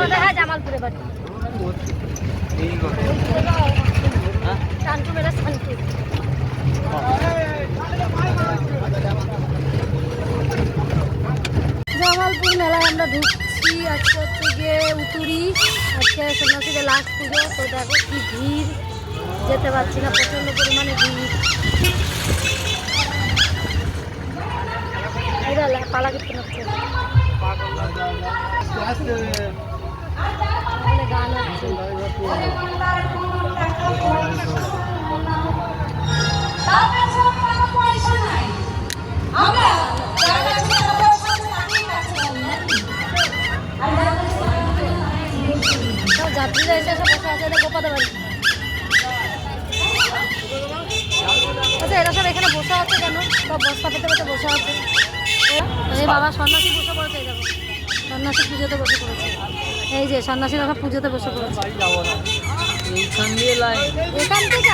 আমাদের হ্যাঁ জামালপুরে বাড়ি। শান্তু মেলা শান্তু। জামালপুর মেলায় আমরা ঢুকছি। আজকে হচ্ছে গিয়ে উতুরি, আজকে সন্ন্যাসীতে লাস্ট পুজো। তো দেখো কি ভিড়, যেতে পারছি না, প্রচণ্ড পরিমাণে ভিড়। পালা কীর্তন হচ্ছে, গান হচ্ছে। যাত্রীরা এসে এসে বসে আছে গোপাদের বাড়ি। আচ্ছা এরা সব এখানে বসে আছে কেন? সব বস্তা পেতে পেতে বসে আছে। এই বাবা সন্ন্যাসী বসে পড়েছে, এই দেখো সন্ন্যাসী পুজোতে বসে পড়েছে। এই যে সন্ন্যাসীরা সব পুজোতে বসে পড়েছে। এখান থেকে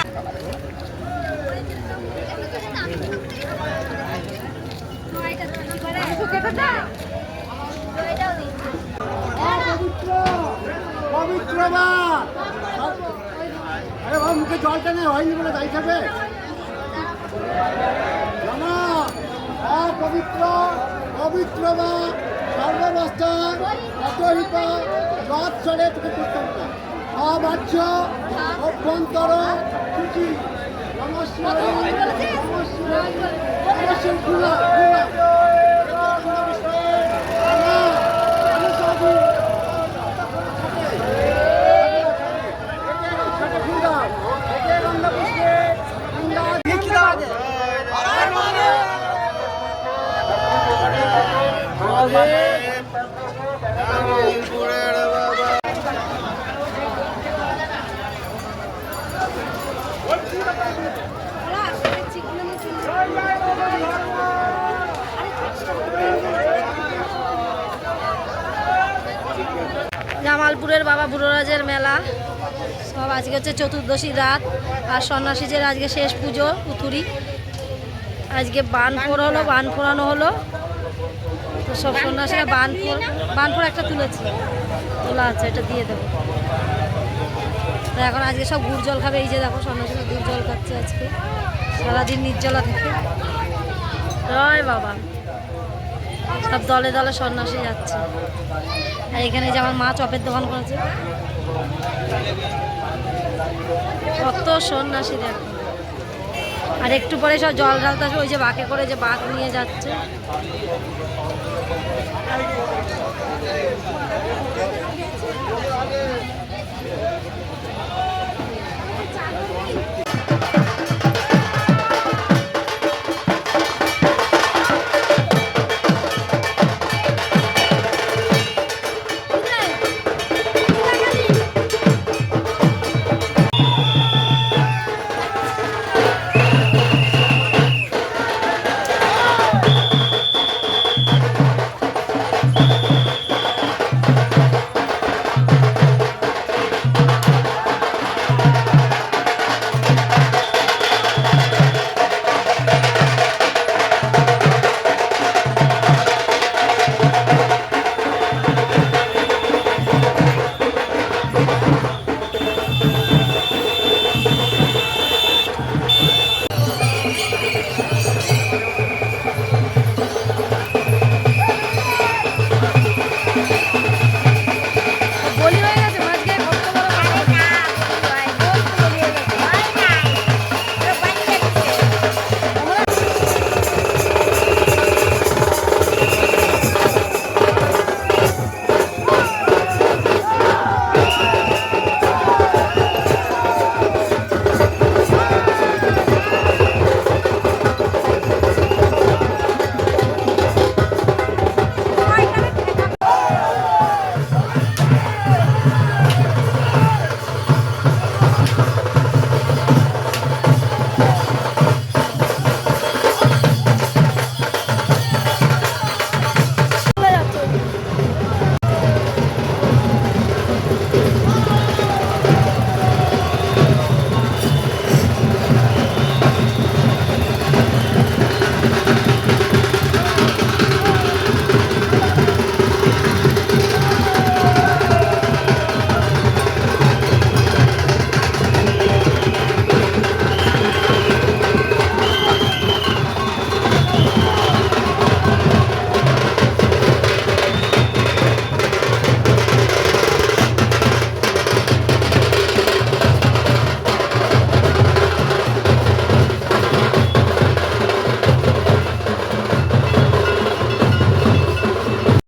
আরে বাবা মুখে জলটা নেই, হয়নি বলে দায়ী খাবে। পবিত্র পবিত্র বা সর্বাবস্থা অতহিপা রথ চলে তোকে করতাম না। অবাচ্য অভ্যন্তর খুশি নমস্কার নমস্কার খুলা খুলা জামালপুরের বাবা বুড়োরাজের মেলা সব। আজকে হচ্ছে চতুর্দশী রাত, আর সন্ন্যাসীদের আজকে শেষ পুজো উতুরি। আজকে বান হলো, বান ফোড়ানো হলো। তো সব সন্ন্যাসীরা বানফোড় একটা তুলেছে, তোলা আছে, এটা দিয়ে দেবো। তো এখন আজকে সব গুড় জল খাবে। এই যে দেখো সন্ন্যাসীরা গুড় জল খাচ্ছে আজকে, সারাদিন নির্জলা থেকে। জয় বাবা, সব দলে দলে সন্ন্যাসী যাচ্ছে। আর এখানে যে আমার মা চপের দোকান করেছে, কত সন্ন্যাসী দেখো। আর একটু পরে সব জল ঢালতে আসবে। ওই যে বাঁকে করে যে বাঁক নিয়ে যাচ্ছে।